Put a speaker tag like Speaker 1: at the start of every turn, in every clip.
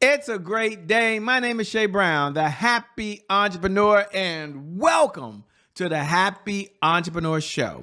Speaker 1: It's a great day. My name is Shay Brown, the happy entrepreneur, and welcome to the Happy Entrepreneur Show,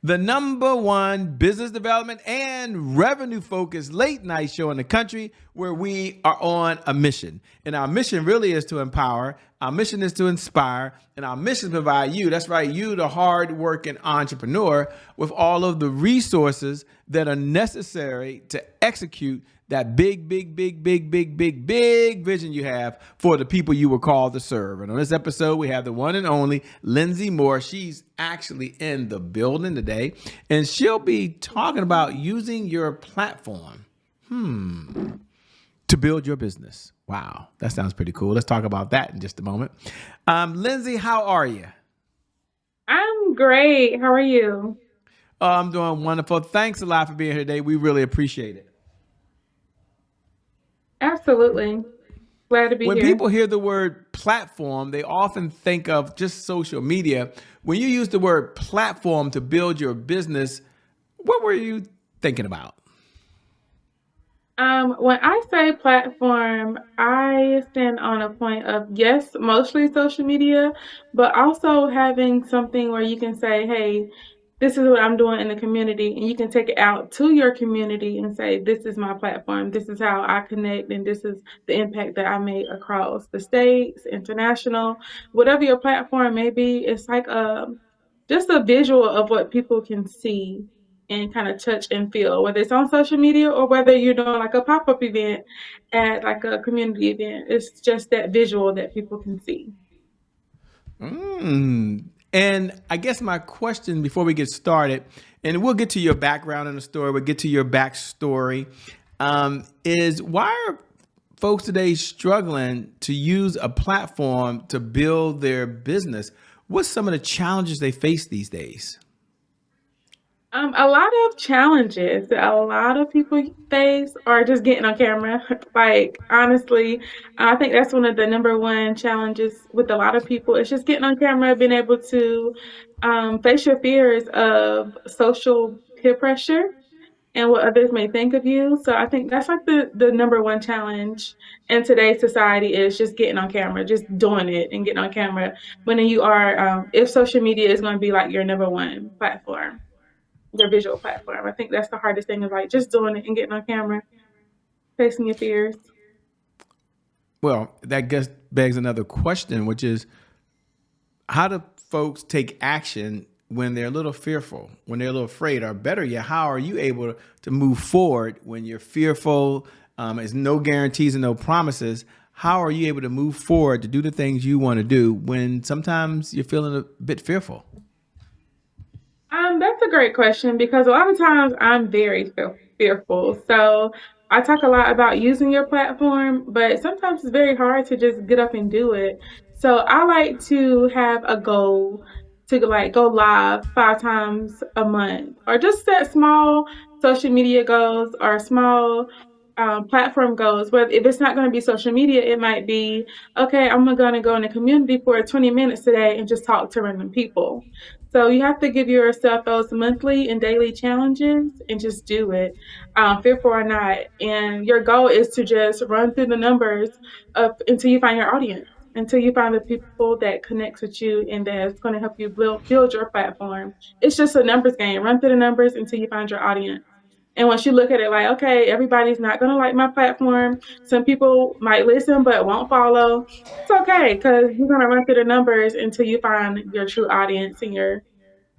Speaker 1: the number one business development and revenue focused late night show in the country where we are on a mission. And our mission really is to empower, our mission is to inspire, and our mission is to provide you, that's right, you, the hard working entrepreneur, with all of the resources that are necessary to execute that big vision you have for the people you were called to serve. And on this episode, we have the one and only Lindsey Moore. She's actually in the building today, and she'll be talking about using your platform to build your business. Wow, that sounds pretty cool. Let's talk about that in just a moment. Lindsey, how are you?
Speaker 2: I'm great. How are you?
Speaker 1: Oh, I'm doing wonderful. Thanks a lot for being here today. We really appreciate it.
Speaker 2: Absolutely. Glad to be
Speaker 1: When
Speaker 2: here.
Speaker 1: people hear the word platform, they often think of just social media. When you use the word platform to build your business, what were you thinking about?
Speaker 2: When I say platform, I stand on a point of yes, mostly social media, but also having something where you can say, hey, this is what I'm doing in the community, and you can take it out to your community and say, this is my platform, this is how I connect, and this is the impact that I made across the states, international, whatever your platform may be. It's like just a visual of what people can see and kind of touch and feel, whether it's on social media or whether you're doing like a pop-up event at like a community event. It's just that visual that people can see.
Speaker 1: And I guess my question before we get started, and we'll get to your background in the story, we'll get to your backstory, is why are folks today struggling to use a platform to build their business? What's some of the challenges they face these days?
Speaker 2: A lot of challenges that a lot of people face are just getting on camera. Like, honestly, I think that's one of the number one challenges with a lot of people. It's just getting on camera, being able to face your fears of social peer pressure and what others may think of you. So I think that's like the number one challenge in today's society is just getting on camera, just doing it and getting on camera when you are, if social media is going to be like your number one platform, their visual platform. I think that's the hardest thing is like just doing it and getting on camera, facing your fears.
Speaker 1: Well, that guess begs another question, which is how do folks take action when they're a little fearful, when they're a little afraid, or better yet, how are you able to move forward when you're fearful? There's no guarantees and no promises. How are you able to move forward to do the things you want to do when sometimes you're feeling a bit fearful?
Speaker 2: That's a great question because a lot of times I'm very fearful. So I talk a lot about using your platform, but sometimes it's very hard to just get up and do it. So I like to have a goal to like go live 5 times a month or just set small social media goals or small platform goals. But if it's not going to be social media, it might be, okay, I'm going to go in the community for 20 minutes today and just talk to random people. So you have to give yourself those monthly and daily challenges and just do it, fearful or not. And your goal is to just run through the numbers of until you find your audience, until you find the people that connects with you and that's going to help you build your platform. It's just a numbers game. Run through the numbers until you find your audience. And once you look at it like, okay, everybody's not going to like my platform. Some people might listen but won't follow. It's okay because you're going to run through the numbers until you find your true audience and your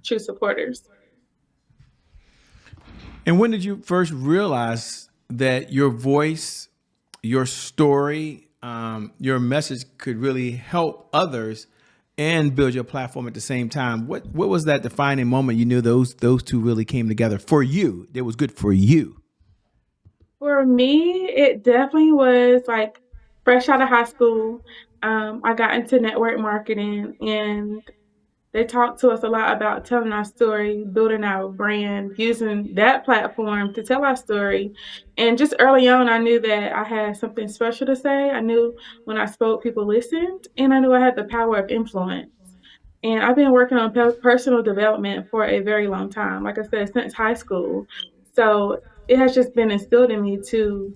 Speaker 2: true supporters.
Speaker 1: And when did you first realize that your voice, your story, your message could really help others and build your platform at the same time? What was that defining moment you knew those two really came together for you? It was good for you.
Speaker 2: For me, it definitely was like fresh out of high school. I got into network marketing and they talked to us a lot about telling our story, building our brand, using that platform to tell our story. And just early on, I knew that I had something special to say. I knew when I spoke, people listened, and I knew I had the power of influence. And I've been working on personal development for a very long time, like I said, since high school. So it has just been instilled in me to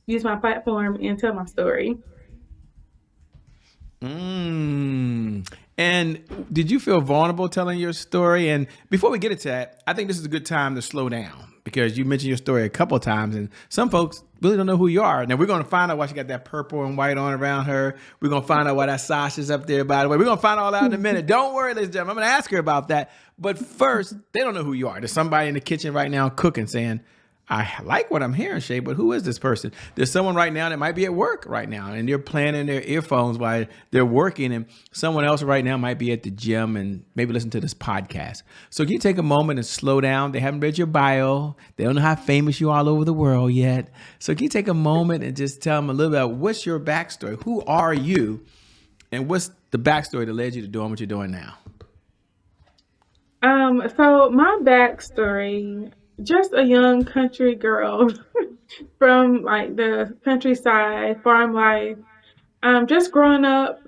Speaker 2: use my platform and tell my story.
Speaker 1: And did you feel vulnerable telling your story? And before we get into that, I think this is a good time to slow down because you mentioned your story a couple of times, and some folks really don't know who you are. Now we're going to find out why she got that purple and white on around her. We're going to find out why that sash is up there. By the way, we're going to find all out in a minute. Don't worry, ladies and gentlemen. I'm going to ask her about that. But first, they don't know who you are. There's somebody in the kitchen right now cooking, saying, I like what I'm hearing, Shay, but who is this person? There's someone right now that might be at work right now, and they're playing in their earphones while they're working, and someone else right now might be at the gym and maybe listen to this podcast. So can you take a moment and slow down? They haven't read your bio. They don't know how famous you are all over the world yet. So can you take a moment and just tell them a little bit about what's your backstory? Who are you? And what's the backstory that led you to doing what you're doing now?
Speaker 2: So my backstory, just a young country girl from like the countryside, farm life. Just growing up,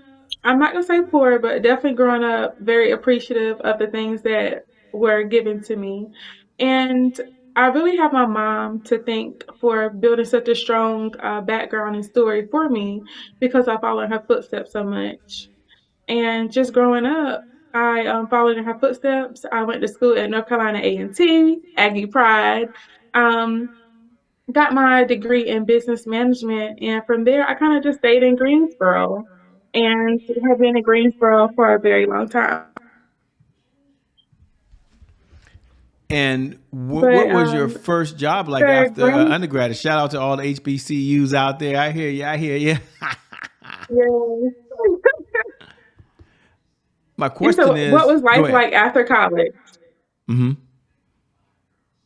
Speaker 2: I'm not gonna say poor, but definitely growing up very appreciative of the things that were given to me. And I really have my mom to thank for building such a strong background and story for me because I follow in her footsteps so much. And just growing up, I followed in her footsteps. I went to school at North Carolina A&T, Aggie Pride. Um, got my degree in business management, and from there, I kind of just stayed in Greensboro, and have been in Greensboro for a very long time.
Speaker 1: And
Speaker 2: But
Speaker 1: what was your first job like
Speaker 2: after
Speaker 1: after
Speaker 2: Green,
Speaker 1: undergrad? Shout out to all the HBCUs out there. I hear you. I hear you.
Speaker 2: yeah.
Speaker 1: My
Speaker 2: You said,
Speaker 1: question
Speaker 2: what
Speaker 1: is,
Speaker 2: was
Speaker 1: go
Speaker 2: life
Speaker 1: ahead.
Speaker 2: like after college?
Speaker 1: Hmm.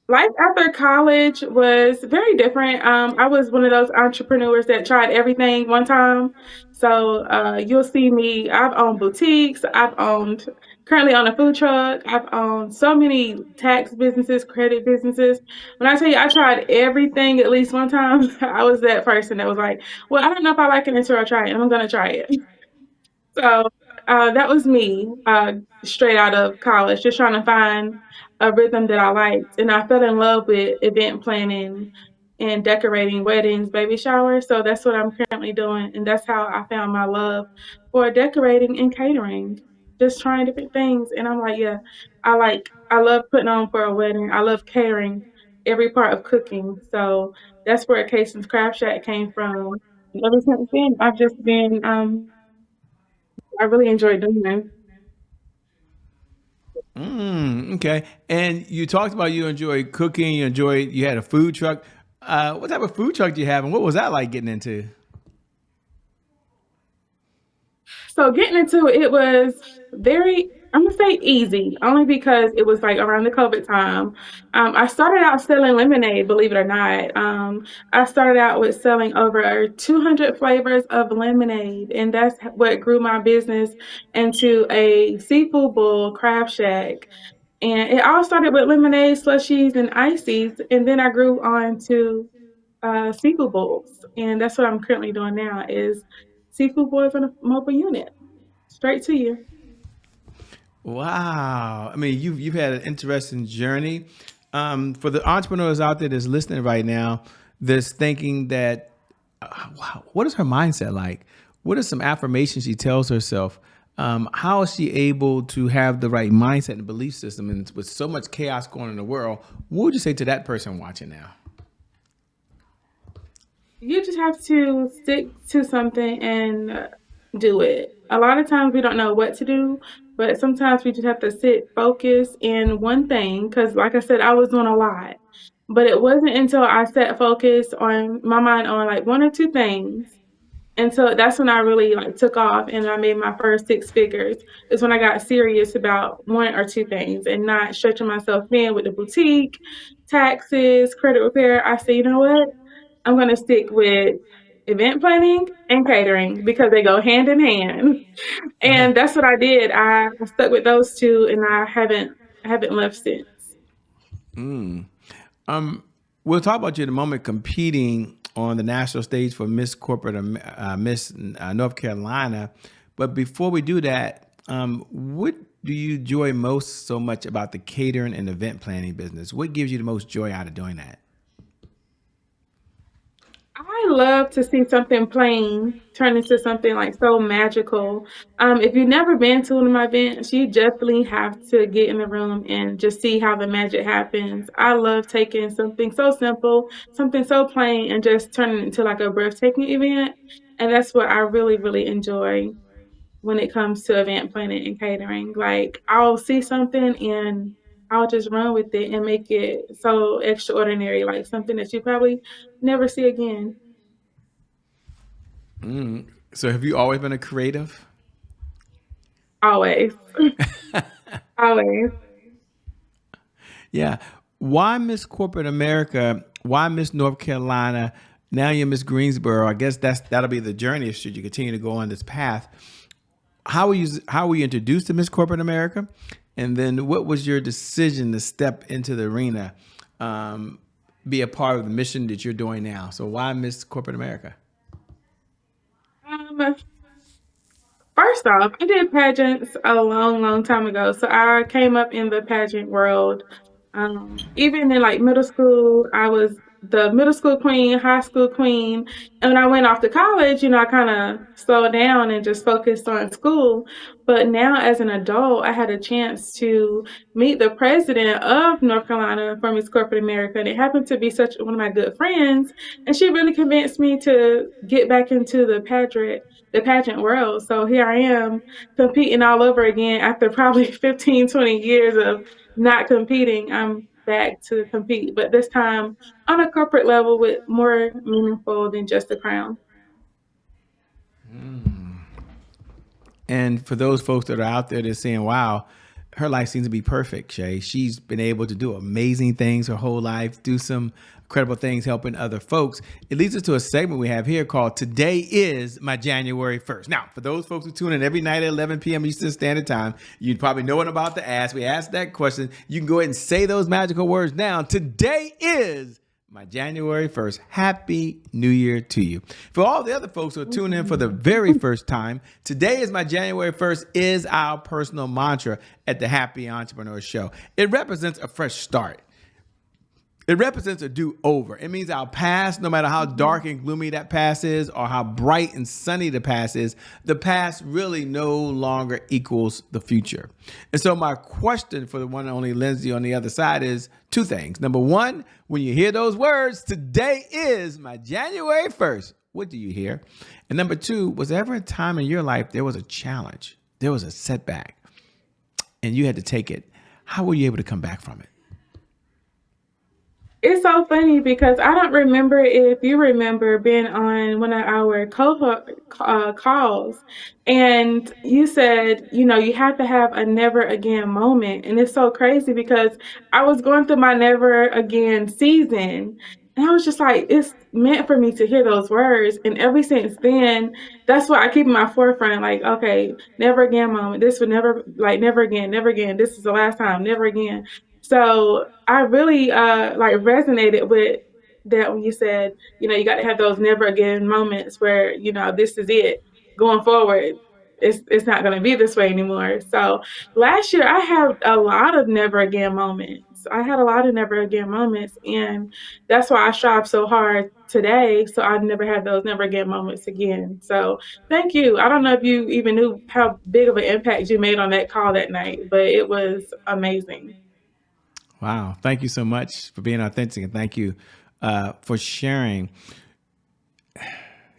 Speaker 2: Life after college was very different. I was one of those entrepreneurs that tried everything one time. So you'll see me. I've owned boutiques. I've owned currently on a food truck. I've owned so many tax businesses, credit businesses. When I tell you I tried everything at least one time, I was that person that was like, "Well, I don't know if I like it until I try it, and I'm going to try it." So that was me straight out of college, just trying to find a rhythm that I liked. And I fell in love with event planning and decorating weddings, baby showers. So that's what I'm currently doing. And that's how I found my love for decorating and catering, just trying different things. And I'm like, yeah, I love putting on for a wedding. I love catering every part of cooking. So that's where Casey's Craft Shack came from. And ever since then, I've just been I really enjoy doing that.
Speaker 1: Okay. And you talked about you enjoy cooking. You had a food truck. What type of food truck do you have, and what was that like getting into?
Speaker 2: So getting into it was very, I'm gonna say easy, only because it was like around the COVID time. I started out selling lemonade, believe it or not. I started out with selling over 200 flavors of lemonade, and that's what grew my business into a seafood bowl crab shack. And it all started with lemonade, slushies, and ices, and then I grew on to seafood bowls, and that's what I'm currently doing now is seafood bowls on a mobile unit, straight to you.
Speaker 1: Wow. I mean, you've had an interesting journey. For the entrepreneurs out there that's listening right now, that's thinking that, wow, what is her mindset like? What are some affirmations she tells herself? How is she able to have the right mindset and belief system? And with so much chaos going on in the world, what would you say to that person watching now?
Speaker 2: You just have to stick to something and do it. A lot of times we don't know what to do, but sometimes we just have to sit, focus in one thing. Because, like I said, I was doing a lot, but it wasn't until I set focus on my mind on like one or two things. And so that's when I really like took off and I made my first six figures. Is when I got serious about one or two things and not stretching myself thin with the boutique, taxes, credit repair. I say, you know what? I'm going to stick with event planning and catering because they go hand in hand. And that's what I did. I stuck with those two and I haven't left since.
Speaker 1: Um, we'll talk about you in a moment competing on the national stage for Miss Corporate, Miss North Carolina. But before we do that, what do you enjoy most so much about the catering and event planning business? What gives you the most joy out of doing that?
Speaker 2: I love to see something plain turn into something like so magical. If you've never been to one of my events, you definitely have to get in the room and just see how the magic happens. I love taking something so simple, something so plain, and just turning it into like a breathtaking event. And that's what I really, really enjoy when it comes to event planning and catering. Like I'll see something and I'll just run with it and make it so extraordinary, like something that you probably never see again.
Speaker 1: So have you always been a creative?
Speaker 2: Always. Always.
Speaker 1: Yeah. Why Miss Corporate America? Why Miss North Carolina? Now you're Miss Greensboro. I guess that'll be the journey should you continue to go on this path. How were you introduced to Miss Corporate America? And then what was your decision to step into the arena, um, be a part of the mission that you're doing now? So why Miss Corporate America?
Speaker 2: Um, First off, I did pageants a long, long time ago. So I came up in the pageant world. Even in like middle school, I was the middle school queen, high school queen. And when I went off to college, I kind of slowed down and just focused on school. But now, as an adult, I had a chance to meet the president of North Carolina from Miss Corporate America. And it happened to be such one of my good friends. And she really convinced me to get back into the pageant world. So here I am competing all over again after probably 15, 20 years of not competing. I'm back to compete, but this time on a corporate level with more meaningful than just a crown.
Speaker 1: And for those folks that are out there that's saying, wow, her life seems to be perfect, Shay. She's been able to do amazing things her whole life, do some incredible things helping other folks. It leads us to a segment we have here called Today is My January 1st. Now, for those folks who tune in every night at 11 p.m. Eastern Standard Time, you'd probably know what I'm about to ask. We asked that question. You can go ahead and say those magical words now. Today is my January 1st. Happy New Year to you. For all the other folks who are tuning in for the very first time, today is my January 1st is our personal mantra at the Happy Entrepreneur Show. It represents a fresh start. It represents a do-over. It means our past, no matter how dark and gloomy that past is or how bright and sunny the past really no longer equals the future. And so my question for the one and only Lindsey on the other side is two things. Number one, when you hear those words, today is my January 1st, what do you hear? And number two, was there ever a time in your life there was a challenge, there was a setback, and you had to take it? How were you able to come back from it?
Speaker 2: It's so funny because I don't remember if you remember being on one of our calls, and you said, you have to have a never again moment. And it's so crazy because I was going through my never again season. And I was just like, it's meant for me to hear those words. And ever since then, that's what I keep in my forefront. Like, okay, never again moment. This would never, like, never again, never again. This is the last time, never again. So I really like resonated with that when you said, you got to have those never again moments where, this is it going forward. It's not going to be this way anymore. So last year I had a lot of never again moments. I had a lot of never again moments, and that's why I strive so hard today so I never have those never again moments again. So thank you. I don't know if you even knew how big of an impact you made on that call that night, but it was amazing.
Speaker 1: Wow. Thank you so much for being authentic, and thank you for sharing.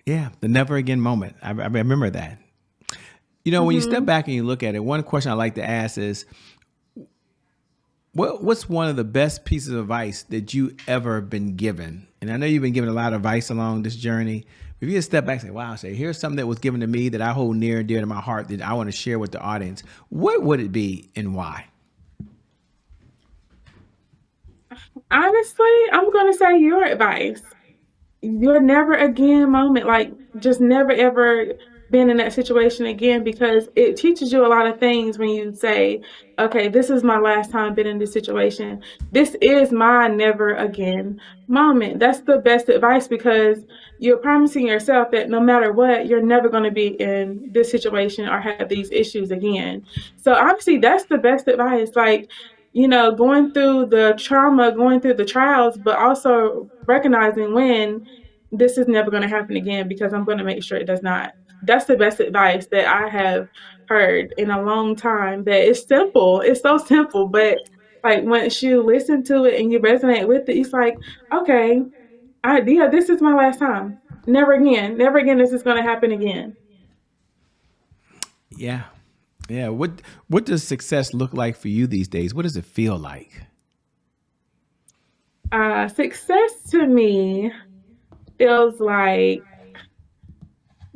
Speaker 1: Yeah, the never again moment. I remember that. When you step
Speaker 2: Hmm.
Speaker 1: back and you look at it, one question I like to ask is, what's one of the best pieces of advice that you ever been given? And I know you've been given a lot of advice along this journey. If you just step back and say, wow, say, here's something that was given to me that I hold near and dear to my heart that I want to share with the audience. What would it be and why?
Speaker 2: Honestly, I'm going to say your advice. Your never again moment, like just never ever been in that situation again, because it teaches you a lot of things when you say, okay, this is my last time been in this situation. This is my never again moment. That's the best advice because you're promising yourself that no matter what, you're never going to be in this situation or have these issues again. So obviously that's the best advice. Like, going through the trauma, going through the trials, but also recognizing when this is never going to happen again because I'm going to make sure it does not. That's the best advice that I have heard in a long time. That it's simple. It's so simple, but like once you listen to it and you resonate with it, it's like, okay, yeah, this is my last time. Never again. Never again. This is going to happen again.
Speaker 1: Yeah. Yeah. What does success look like for you these days? What does it feel like?
Speaker 2: Success to me feels like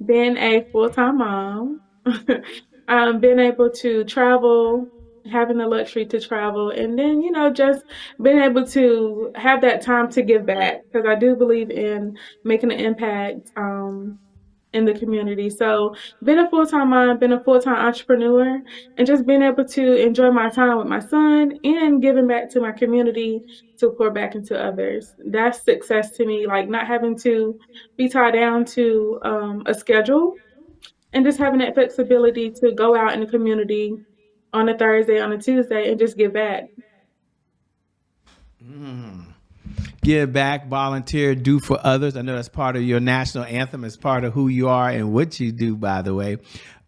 Speaker 2: being a full time mom, being able to travel, having the luxury to travel, and then, just being able to have that time to give back because I do believe in making an impact. In the community. So being a full-time mom, being a full-time entrepreneur, and just being able to enjoy my time with my son and giving back to my community to pour back into others. That's success to me, like not having to be tied down to a schedule and just having that flexibility to go out in the community on a Thursday, on a Tuesday, and just give back.
Speaker 1: Give back, volunteer, do for others. I know that's part of your national anthem. It's part of who you are and what you do, by the way.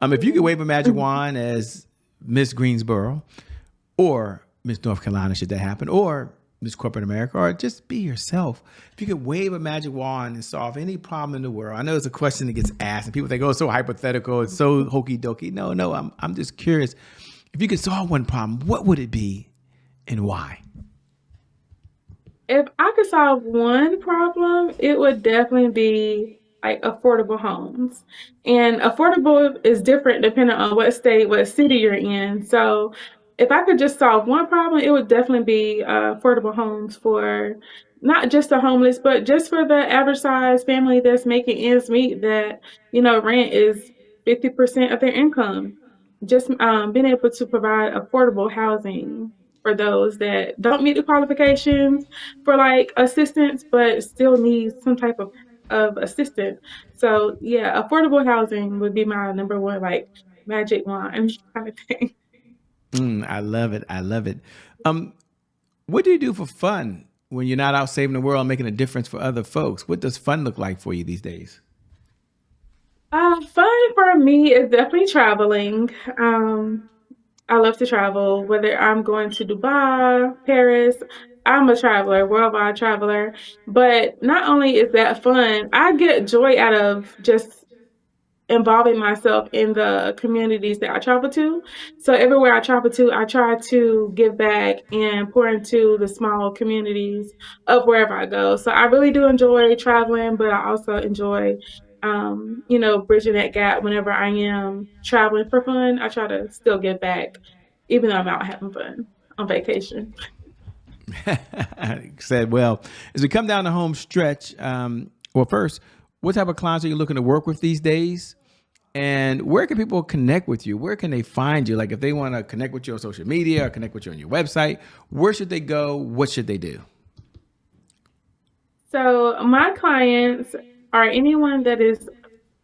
Speaker 1: If you could wave a magic wand as Miss Greensboro or Miss North Carolina, should that happen, or Miss Corporate America, or just be yourself. If you could wave a magic wand and solve any problem in the world. I know it's a question that gets asked and people think, oh, it's so hypothetical. It's so hokey dokey. No, I'm just curious. If you could solve one problem, what would it be and why?
Speaker 2: If I could solve one problem, it would definitely be like affordable homes. And affordable is different depending on what state, what city you're in. So if I could just solve one problem, it would definitely be affordable homes for not just the homeless, but just for the average size family that's making ends meet that, rent is 50% of their income. Just being able to provide affordable housing for those that don't meet the qualifications for like assistance, but still need some type of assistance. So yeah, affordable housing would be my number one like magic wand kind of thing.
Speaker 1: I love it. I love it. What do you do for fun when you're not out saving the world, making a difference for other folks? What does fun look like for you these days?
Speaker 2: Fun for me is definitely traveling. I love to travel, whether I'm going to Dubai, Paris. I'm a traveler, worldwide traveler. But not only is that fun, I get joy out of just involving myself in the communities that I travel to. So everywhere I travel to, I try to give back and pour into the small communities of wherever I go. So I really do enjoy traveling, but I also enjoy, bridging that gap whenever I am traveling for fun. I try to still give back, even though I'm out having fun on vacation.
Speaker 1: Said, well, as we come down the home stretch, well, first, what type of clients are you looking to work with these days? And where can people connect with you? Where can they find you? Like if they want to connect with you on social media or connect with you on your website, where should they go? What should they do?
Speaker 2: So my clients are anyone that is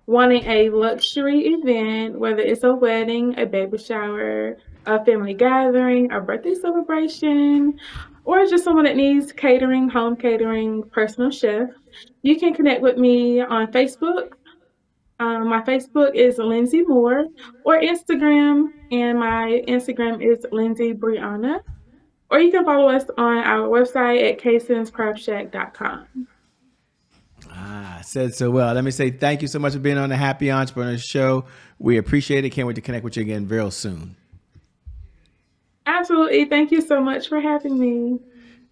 Speaker 2: wanting a luxury event, whether it's a wedding, a baby shower, a family gathering, a birthday celebration, or just someone that needs catering, home catering, personal chef. You can connect with me on Facebook. My Facebook is Lindsey Moore, or Instagram, and my Instagram is Lindsey Brianna. Or you can follow us on our website at ksenscraftshack.com.
Speaker 1: Said so well. Let me say thank you so much for being on the Happy Entrepreneur Show. We appreciate it. Can't wait to connect with you again real soon.
Speaker 2: Absolutely. Thank you so much for having me.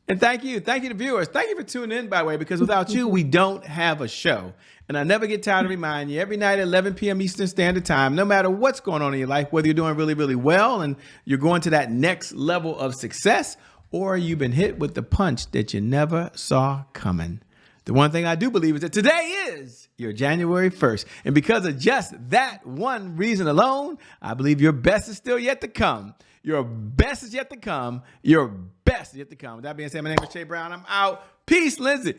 Speaker 1: And thank you. Thank you to viewers. Thank you for tuning in, by the way, because without you, we don't have a show. And I never get tired of reminding you every night at 11 p.m. Eastern Standard Time, no matter what's going on in your life, whether you're doing really, really well and you're going to that next level of success, or you've been hit with the punch that you never saw coming. The one thing I do believe is that today is your January 1st. And because of just that one reason alone, I believe your best is still yet to come. Your best is yet to come. Your best is yet to come. With that being said, my name is Shay Brown. I'm out. Peace, Lindsey.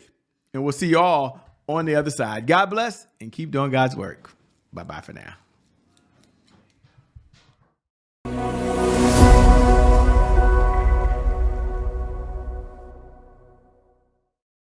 Speaker 1: And we'll see you all on the other side. God bless and keep doing God's work. Bye-bye for now.